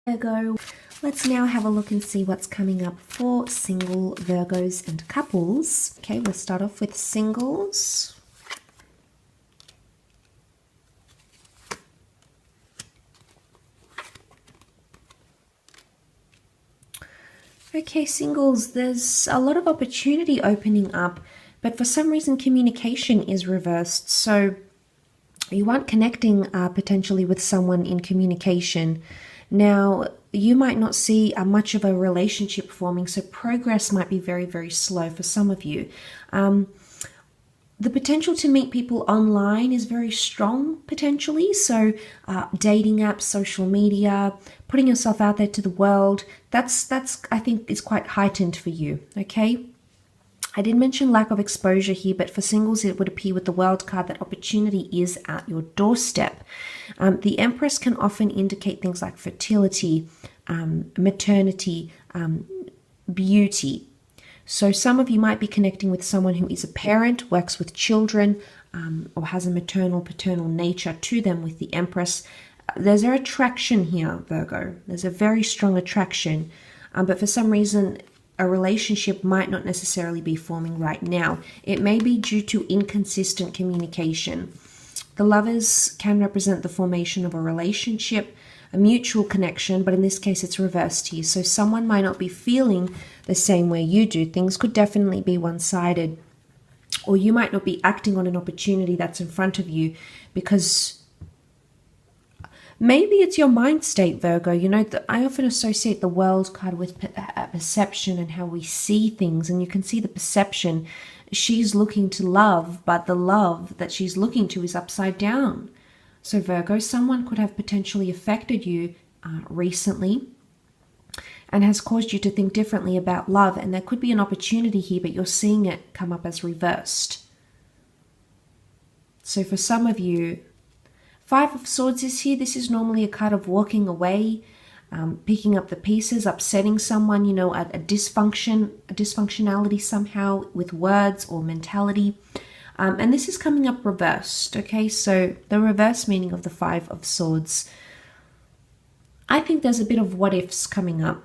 Virgo. Let's now have a look and see what's coming up for single Virgos and couples. Okay, we'll start off with singles. Okay, singles, there's a lot of opportunity opening up, but for some reason communication is reversed. So you aren't connecting potentially with someone in communication. Now, you might not see much of a relationship forming, so progress might be very, very slow for some of you. The potential to meet people online is very strong, potentially. So dating apps, social media, putting yourself out there to the world, that's I think is quite heightened for you, okay? I did mention lack of exposure here, but for singles, it would appear with the World card that opportunity is at your doorstep. The Empress can often indicate things like fertility, maternity, beauty. So some of you might be connecting with someone who is a parent, works with children, or has a maternal, paternal nature to them with the Empress. There's an attraction here, Virgo. There's a very strong attraction, but for some reason, a relationship might not necessarily be forming right now. It may be due to inconsistent communication. The Lovers can represent the formation of a relationship, a mutual connection, but in this case it's reversed here. So someone might not be feeling the same way you do. Things could definitely be one-sided, or you might not be acting on an opportunity that's in front of you because maybe it's your mind state, Virgo. You know, I often associate the World card with perception and how we see things, and you can see the perception. She's looking to love, but the love that she's looking to is upside down. So Virgo, someone could have potentially affected you recently and has caused you to think differently about love, and there could be an opportunity here, but you're seeing it come up as reversed. So for some of you, Five of Swords is here. This is normally a card of walking away, picking up the pieces, upsetting someone, you know, a dysfunctionality somehow with words or mentality. And this is coming up reversed, okay? So the reverse meaning of the Five of Swords. I think there's a bit of what ifs coming up.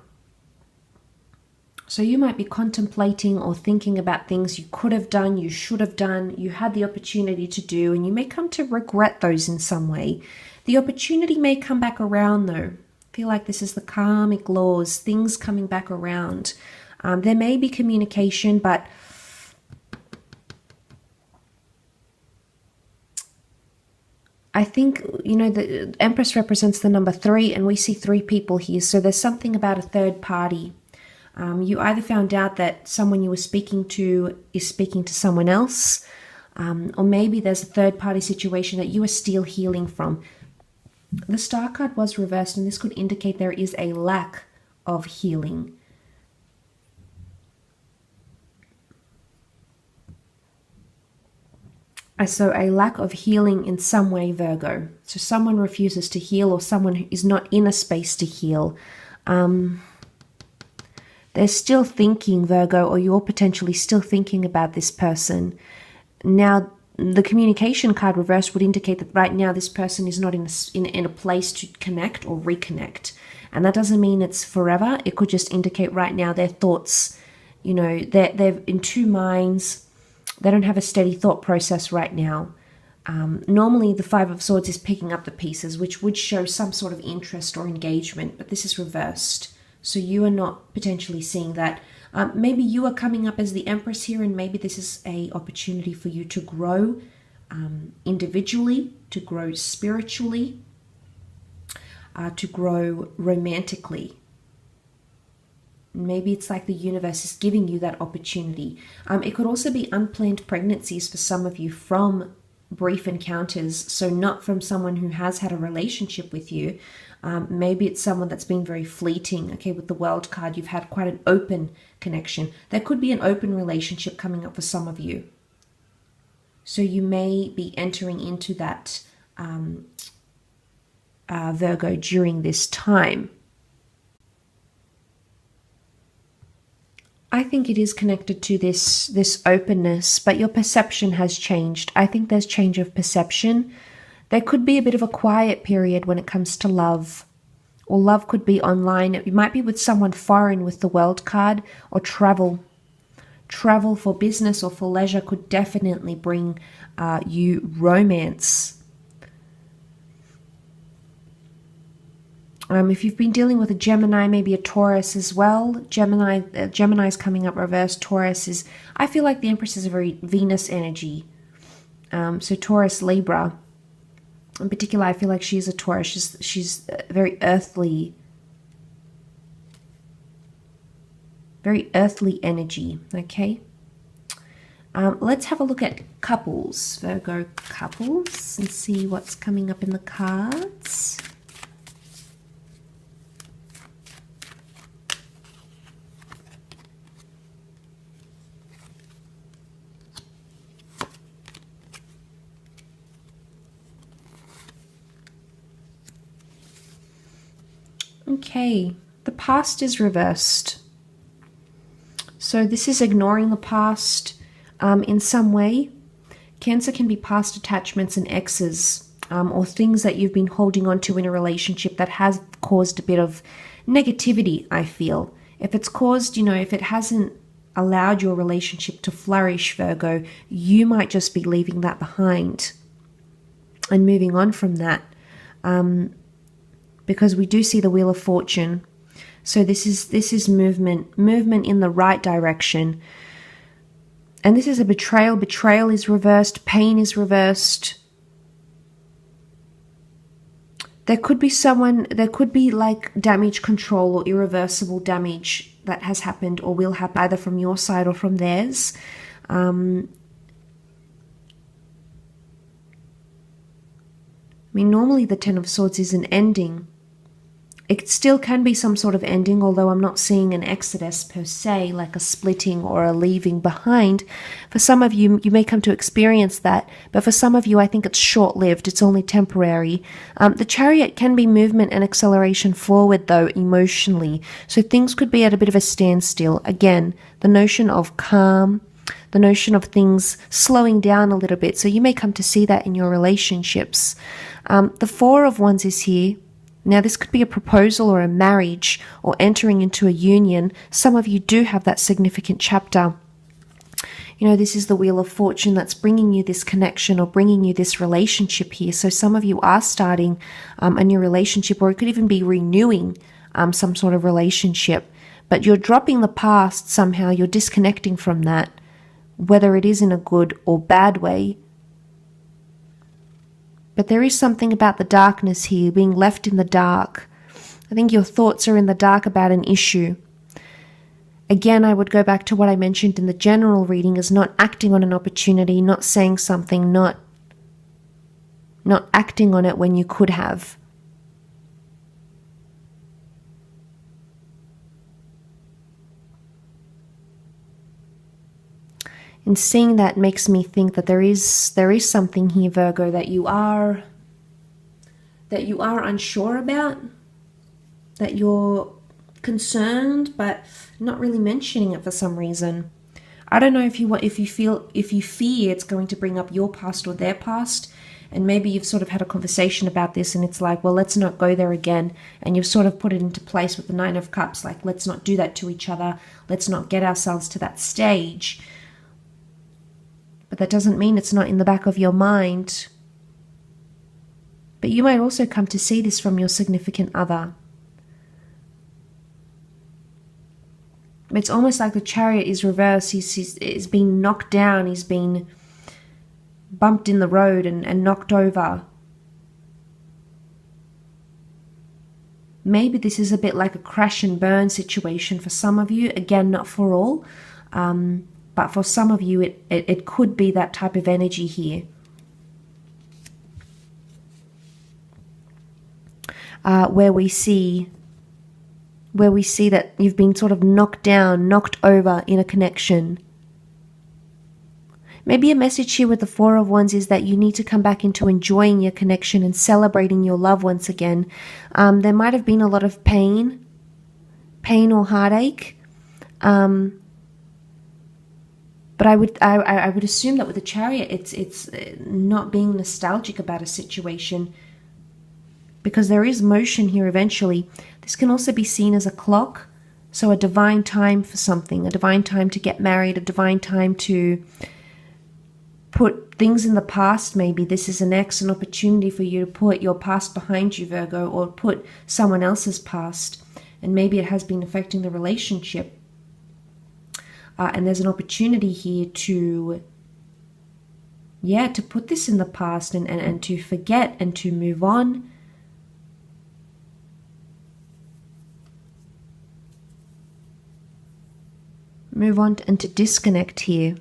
So you might be contemplating or thinking about things you could have done, you should have done, you had the opportunity to do, and you may come to regret those in some way. The opportunity may come back around though. I feel like this is the karmic laws, things coming back around. There may be communication, but I think, you know, the Empress represents the number 3, and we see 3 people here. So there's something about a third party. You either found out that someone you were speaking to is speaking to someone else, or maybe there's a third-party situation that you are still healing from. The Star card was reversed, and this could indicate there is a lack of healing. So a lack of healing in some way, Virgo. So someone refuses to heal, or someone is not in a space to heal. They're still thinking, Virgo, or you're potentially still thinking about this person. Now, the communication card reverse would indicate that right now this person is not in a place to connect or reconnect. And that doesn't mean it's forever. It could just indicate right now their thoughts, you know, they're in two minds. They don't have a steady thought process right now. Normally, the Five of Swords is picking up the pieces, which would show some sort of interest or engagement, but this is reversed. So you are not potentially seeing that. Maybe you are coming up as the Empress here, and maybe this is an opportunity for you to grow individually, to grow spiritually, to grow romantically. Maybe it's like the universe is giving you that opportunity. It could also be unplanned pregnancies for some of you from brief encounters, so not from someone who has had a relationship with you. Maybe it's someone that's been very fleeting. Okay, with the World card, you've had quite an open connection. There could be an open relationship coming up for some of you. So you may be entering into that Virgo during this time. I think it is connected to this openness, but your perception has changed. I think there's change of perception. There could be a bit of a quiet period when it comes to love. or love could be online. It might be with someone foreign with the World card, or travel. Travel for business or for leisure could definitely bring you romance. If you've been dealing with a Gemini, maybe a Taurus as well. Gemini's coming up reverse. Taurus is, I feel like the Empress is a very Venus energy. So Taurus, Libra. In particular, I feel like she's a Taurus. She's very earthly. Very earthly energy, okay? Let's have a look at couples, Virgo couples, and see what's coming up in the cards. Okay, the past is reversed. So this is ignoring the past in some way. Cancer can be past attachments and exes, or things that you've been holding on to in a relationship that has caused a bit of negativity, I feel. If it's caused, if it hasn't allowed your relationship to flourish, Virgo, you might just be leaving that behind and moving on from that. Because we do see the Wheel of Fortune. So this is movement in the right direction. And this is a betrayal. Betrayal is reversed. Pain is reversed. There could be like damage control or irreversible damage that has happened or will happen either from your side or from theirs. I mean, normally the Ten of Swords is an ending. It still can be some sort of ending, although I'm not seeing an exodus per se, like a splitting or a leaving behind. For some of you, you may come to experience that, but for some of you, I think it's short-lived. It's only temporary. The Chariot can be movement and acceleration forward, though, emotionally. So things could be at a bit of a standstill. Again, the notion of calm, the notion of things slowing down a little bit. So you may come to see that in your relationships. The Four of Wands is here. Now, this could be a proposal or a marriage or entering into a union. Some of you do have that significant chapter. This is the Wheel of Fortune that's bringing you this connection or bringing you this relationship here. So some of you are starting a new relationship, or it could even be renewing some sort of relationship. But you're dropping the past somehow. You're disconnecting from that, whether it is in a good or bad way. But there is something about the darkness here, being left in the dark. I think your thoughts are in the dark about an issue. Again, I would go back to what I mentioned in the general reading, is not acting on an opportunity, not saying something, not acting on it when you could have. And seeing that makes me think that there is something here, Virgo, that you are unsure about, that you're concerned but not really mentioning it for some reason. I don't know if you fear it's going to bring up your past or their past, and maybe you've sort of had a conversation about this and it's like, well, let's not go there again, and you've sort of put it into place with the Nine of Cups, like, let's not do that to each other, let's not get ourselves to that stage. But that doesn't mean it's not in the back of your mind. But you might also come to see this from your significant other. It's almost like the Chariot is reversed. He's been knocked down. He's been bumped in the road and knocked over. Maybe this is a bit like a crash and burn situation for some of you. Again, not for all. But for some of you, it could be that type of energy here. Where we see that you've been sort of knocked down, knocked over in a connection. Maybe a message here with the Four of Wands is that you need to come back into enjoying your connection and celebrating your love once again. There might have been a lot of pain or heartache. But I would assume that with the Chariot, it's not being nostalgic about a situation. because there is motion here eventually. This can also be seen as a clock. So a divine time for something, a divine time to get married, a divine time to put things in the past. Maybe this is an excellent opportunity for you to put your past behind you, Virgo, or put someone else's past. And maybe it has been affecting the relationship. And there's an opportunity here to, to put this in the past and to forget and to move on. Move on and to disconnect here.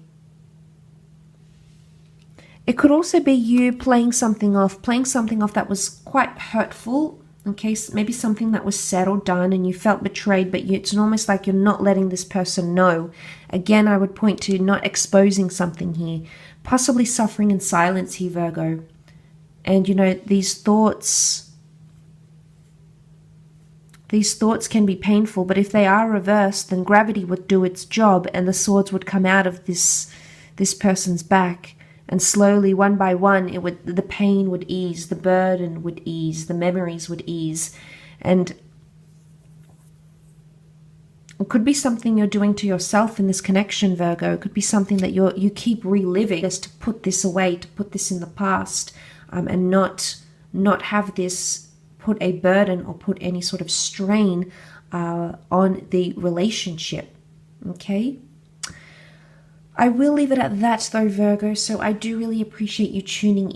It could also be you playing something off that was quite hurtful. Okay, so maybe something that was said or done and you felt betrayed, but it's almost like you're not letting this person know. Again, I would point to not exposing something here. Possibly suffering in silence here, Virgo. And you know, these thoughts can be painful, but if they are reversed, then gravity would do its job and the swords would come out of this person's back. And slowly, one by one, the pain would ease, the burden would ease, the memories would ease. And it could be something you're doing to yourself in this connection, Virgo. It could be something that you keep reliving, just to put this away, to put this in the past, and not have this put a burden or put any sort of strain on the relationship. Okay? I will leave it at that though, Virgo, so I do really appreciate you tuning in.